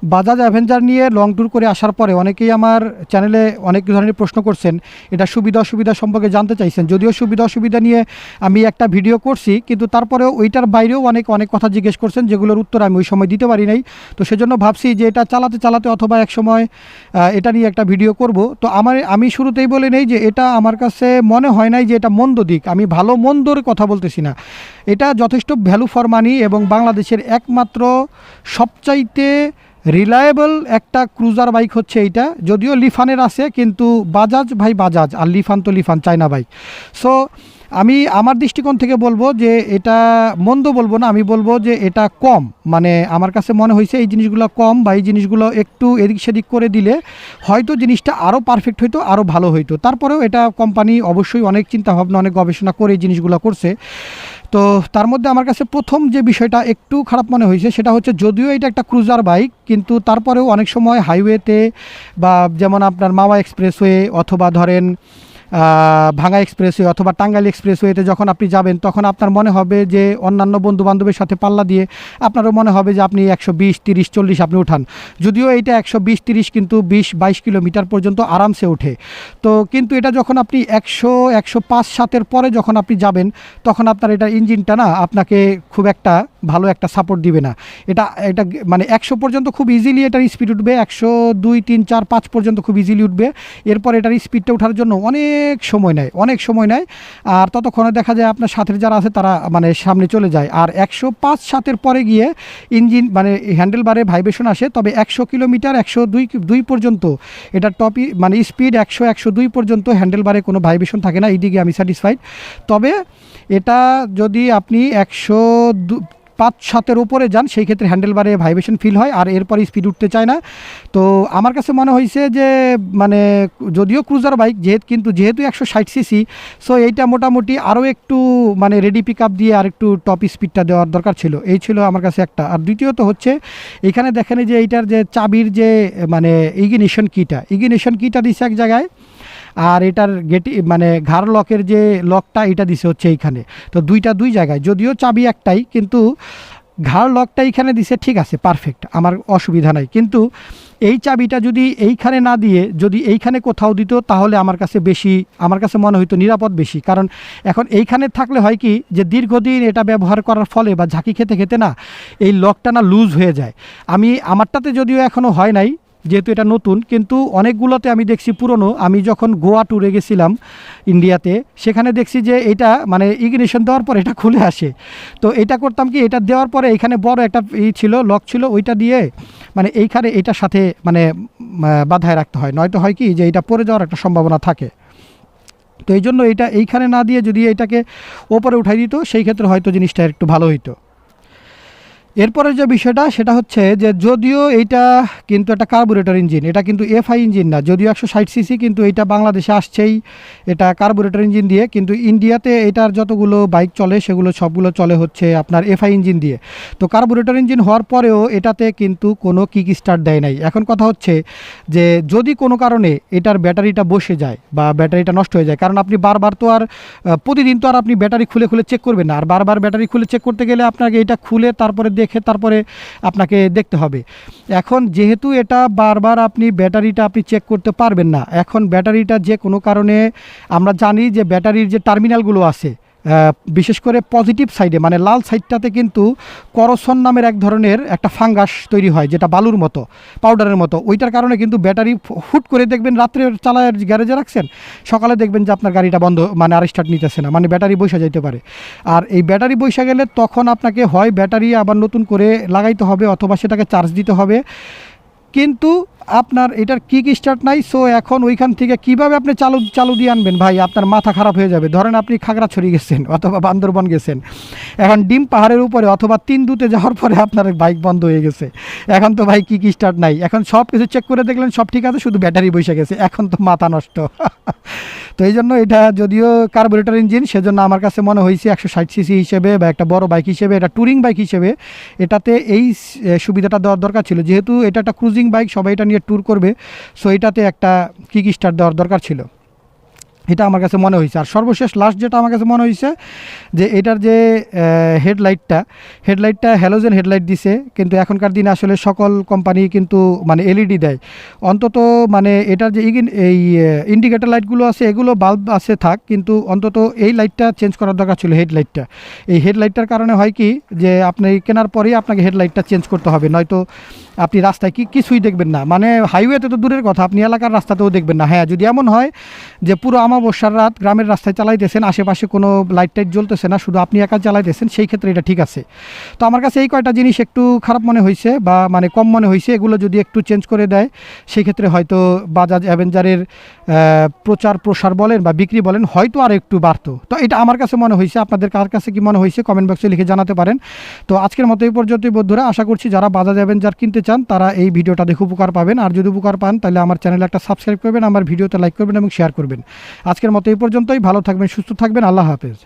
Bajaj Avenger নিয়ে long tour করে আসার পরে অনেকেই আমার চ্যানেলে অনেক ধরনের প্রশ্ন করছেন, এটা সুবিধা অসুবিধা সম্পর্কে জানতে চাইছেন। যদিও সুবিধা অসুবিধা নিয়ে আমি একটা ভিডিও করছি, কিন্তু তারপরেও ওইটার বাইরেও অনেক কথা জিজ্ঞেস করছেন, যেগুলোর উত্তর আমি ওই সময় দিতে পারি নাই। তো সেজন্য ভাবছি যে এটা চালাতে চালাতে অথবা এক সময় এটা নিয়ে একটা ভিডিও করব। তো আমি শুরুতেই বলে নেই যে এটা আমার কাছে মনে হয় নাই যে এটা মন্দ দিক। আমি ভালো মন্দর কথা বলতেছি না, এটা যথেষ্ট ভ্যালু ফর মানি এবং বাংলাদেশের একমাত্র সবচাইতে রিলায়েবল একটা ক্রুজার বাইক হচ্ছে এইটা। যদিও লিফানের আছে, কিন্তু বাজাজ ভাই বাজাজ, আর লিফান তো লিফান, চায়না বাইক। সো আমি আমার দৃষ্টিকোণ থেকে বলবো যে এটা মন্দ বলবো না, আমি বলবো যে এটা কম। মানে আমার কাছে মনে হয়েছে এই জিনিসগুলো কম, বা এই জিনিসগুলো একটু এদিক সেদিক করে দিলে হয়তো জিনিসটা আরও পারফেক্ট হইতো, আরও ভালো হইতো। তারপরেও এটা কোম্পানি অবশ্যই অনেক চিন্তাভাবনা, অনেক গবেষণা করে এই জিনিসগুলো করছে। তো তার মধ্যে আমার কাছে প্রথম যে বিষয়টা একটু খারাপ মনে হয়েছে সেটা হচ্ছে, যদিও এটা একটা ক্রুজার বাইক, কিন্তু তারপরেও অনেক সময় হাইওয়েতে বা যেমন আপনার মাওয়া এক্সপ্রেসওয়ে অথবা ধরেন ভাঙা এক্সপ্রেসওয়ে অথবা টাঙ্গাইল এক্সপ্রেসওয়েতে যখন আপনি যাবেন, তখন আপনার মনে হবে যে অন্যান্য বন্ধু বান্ধবের সাথে পাল্লা দিয়ে আপনারও মনে হবে যে আপনি 120, 30, 40 আপনি উঠান। যদিও এটা 120, 30 কিন্তু 20-22 কিলোমিটার পর্যন্ত আরামসে ওঠে। তো কিন্তু এটা যখন আপনি 100, 105, 7-এর পরে যখন আপনি যাবেন, তখন আপনার এটা ইঞ্জিনটা না আপনাকে খুব একটা ভালো একটা সাপোর্ট দিবে না। এটা এটা মানে 100 পর্যন্ত খুব ইজিলি এটার স্পিড উঠবে, 100, 2, 3, 4, 5 পর্যন্ত খুব ইজিলি উঠবে। এরপর এটার স্পিডটা ওঠার জন্য অনেক সময় নেয়। আর ততক্ষণে দেখা যায় আপনার সাথের যারা আছে তারা মানে সামনে চলে যায়। আর 105, 7-এর পরে গিয়ে ইঞ্জিন মানে হ্যান্ডেল বারে ভাইব্রেশন আসে। তবে 100 কিলোমিটার, 102 পর্যন্ত এটার টপই মানে স্পিড 100, 102 পর্যন্ত হ্যান্ডেল বারে কোনো ভাইব্রেশন থাকে না। এইদিকে আমি স্যাটিসফাইড। তবে এটা যদি আপনি 105-7-এর উপরে যান, সেই ক্ষেত্রে হ্যান্ডেলবারে ভাইব্রেশন ফিল হয়, আর এরপরে স্পিড উঠতে চায় না। তো আমার কাছে মনে হয়েছে যে মানে যদিও ক্রুজার বাইক যেহেতু 160 সিসি, সো এইটা মোটামুটি আরও একটু মানে রেডি পিক আপ দিয়ে আর একটু টপ স্পিডটা দেওয়ার দরকার ছিল। এই ছিল আমার কাছে একটা। আর দ্বিতীয়ত হচ্ছে এখানে দেখেন যে এইটার যে চাবির যে মানে ইগনিশন কিটা দিচ্ছে এক জায়গায়, আর এটার মানে ঘাড় লকের যে লকটা এটা দিছে হচ্ছে এইখানে। তো দুই জায়গায়, যদিও চাবি একটাই, কিন্তু ঘাড় লকটা এইখানে দিছে, ঠিক আছে, পারফেক্ট, আমার অসুবিধা নাই। কিন্তু এই চাবিটা যদি এইখানে না দিয়ে যদি এইখানে কোথাও দিত, তাহলে আমার কাছে মনে হইতো নিরাপদ বেশি। কারণ এখন এইখানে থাকলে হয় কি, যে দীর্ঘদিন এটা ব্যবহার করার ফলে বা ঝাঁকি খেতে খেতে না এই লকটা না লুজ হয়ে যায়। আমারটাতে যদিও এখনও হয় নাই, যেহেতু এটা নতুন, কিন্তু অনেকগুলোতে আমি দেখছি পুরনো। আমি যখন গোয়া ট্যুরে গেছিলাম ইন্ডিয়াতে, সেখানে দেখছি যে এটা মানে ইগনিশন দেওয়ার পর এটা খুলে আসে। তো এটা করতাম কি, এটা দেওয়ার পরে এখানে বড় একটা লক ছিল, ওইটা দিয়ে মানে এইখানে এটার সাথে মানে বাঁধায় রাখতে হয়, নয়তো হয় কি যে এটা পড়ে যাওয়ার একটা সম্ভাবনা থাকে। তো এই জন্য এটা এইখানে না দিয়ে যদি এটাকে ওপরে উঠাই দিত, সেই ক্ষেত্রে হয়তো জিনিসটা একটু ভালো হইতো। এরপরে যে বিষয়টা সেটা হচ্ছে যে যদিও এইটা কিন্তু একটা কার্বোরেটর ইঞ্জিন, এটা কিন্তু এফআই ইঞ্জিন না। যদিও 160 সিসি, কিন্তু এটা বাংলাদেশে আসছেই এটা কার্বোরেটর ইঞ্জিন দিয়ে। কিন্তু ইন্ডিয়াতে এটার যতগুলো বাইক চলে সেগুলো সবগুলো চলে হচ্ছে আপনার এফআই ইঞ্জিন দিয়ে। তো কার্বোরেটর ইঞ্জিন হওয়ার পরেও এটাতে কিন্তু কোনো কিক স্টার্ট দেয় নাই। এখন কথা হচ্ছে যে যদি কোনো কারণে এটার ব্যাটারিটা বসে যায় বা ব্যাটারিটা নষ্ট হয়ে যায়, কারণ আপনি বারবার তো আর প্রতিদিন তো আর আপনি ব্যাটারি খুলে চেক করবেন না। আর বারবার ব্যাটারি খুলে চেক করতে গেলে আপনাকে এটা খুলে তারপরে আপনাকে দেখতে হবে। এখন যেহেতু এটা বারবার আপনি ব্যাটারিটা চেক করতে পারবেন না, এখন ব্যাটারিটা যে কোনো কারণে আমরা জানি যে ব্যাটারির যে টার্মিনালগুলো আছে, বিশেষ করে পজিটিভ সাইডে মানে লাল সাইডটাতে কিন্তু করসন নামের এক ধরনের একটা ফাঙ্গাস তৈরি হয়, যেটা বালুর মতো, পাউডারের মতো। ওইটার কারণে কিন্তু ব্যাটারি হুট করে দেখবেন রাত্রে চালায় গ্যারেজে রাখছেন, সকালে দেখবেন যে আপনার গাড়িটা বন্ধ, মানে আর স্টার্ট নিতেছে না, মানে ব্যাটারি বসে যেতে পারে। আর এই ব্যাটারি বসে গেলে তখন আপনাকে হয় ব্যাটারি আবার নতুন করে লাগাইতে হবে, অথবা সেটাকে চার্জ দিতে হবে। কিন্তু আপনার এটার কিক স্টার্ট নাই। সো এখন ওইখান থেকে কিভাবে আপনি চালু দিয়ে আনবেন ভাই, আপনার মাথা খারাপ হয়ে যাবে। ধরেন আপনি খাগড়াছড়ি গেছেন অথবা বান্দরবন গেছেন, এখন ডিম পাহাড়ের উপরে অথবা 3-2-তে যাওয়ার পরে আপনার বাইক বন্ধ হয়ে গেছে। এখন তো ভাই কিক স্টার্ট নাই, এখন সব কিছু চেক করে দেখলেন সব ঠিক আছে, শুধু ব্যাটারি বসে গেছে, এখন তো মাথা নষ্ট। তো এই জন্য এটা যদিও কার্বোরেটর ইঞ্জিন, সেজন্য আমার কাছে মনে হয়েছে 160 সিসি হিসেবে বা একটা বড় বাইক হিসেবে, এটা ট্যুরিং বাইক হিসেবে এটাতে এই সুবিধাটা দেওয়ার দরকার ছিল। যেহেতু এটা একটা ক্রুজিং বাইক, সবাই এটা নিয়ে ট্যুর করবে, সো এটাতে একটা কিক স্টার্ট দেওয়ার দরকার ছিল। এটা আমার কাছে মনে হয়েছে। আর সর্বশেষ লাস্ট যেটা আমার কাছে মনে হয়েছে যে এটার যে হেডলাইটটা হ্যালোজেন হেডলাইট দিছে, কিন্তু এখনকার দিনে আসলে সকল কোম্পানি কিন্তু মানে এলইডি দেয়। অন্তত মানে এটার যে এই ইন্ডিকেটর লাইটগুলো আছে এগুলো বাল্ব আছে থাক, কিন্তু অন্তত এই লাইটটা চেঞ্জ করার দরকার ছিল, হেডলাইটটা। এই হেডলাইটটার কারণে হয় কি যে আপনি কেনার পরেই আপনাকে হেডলাইটটা চেঞ্জ করতে হবে, নয়তো আপনি রাস্তায় কিছুই দেখবেন না। মানে হাইওয়েতে তো দূরের কথা, আপনি এলাকার রাস্তাতেও দেখবেন না। হ্যাঁ, যদি এমন হয় যে পুরো অমাবস্যার রাত গ্রামের রাস্তায় চালাইতেছেন, আশেপাশে কোনো লাইট টাইট জ্বলতেছে না, শুধু আপনি একা চালাইতেছেন, সেই ক্ষেত্রে এটা ঠিক আছে। তো আমার কাছে এই কয়টা জিনিস একটু খারাপ মনে হয়েছে বা মানে কম মনে হয়েছে, এগুলো যদি একটু চেঞ্জ করে দেয় সেই ক্ষেত্রে হয়তো বাজাজ অ্যাভেঞ্জারের প্রচার প্রসার বলেন বা বিক্রি বলেন হয়তো আর একটু বাড়তো। তো এটা আমার কাছে মনে হয়েছে। আপনাদের কার কাছে কি মনে হয়েছে কমেন্ট বক্সে লিখে জানাতে পারেন। তো আজকের মতো এই পর্যন্তই বন্ধুরা, আশা করছি যারা বাজাজ অ্যাভেঞ্জার কিনতে চান তারা এই ভিডিওটা দেখে উপকার পাবেন। আর যদি উপকার পান তাহলে আমার চ্যানেলে একটা সাবস্ক্রাইব করবেন, আমার ভিডিওতে লাইক করবেন এবং শেয়ার করবেন। আজকের মতো এই পর্যন্তই, ভালো থাকবেন, সুস্থ থাকবেন, আল্লাহ হাফেজ।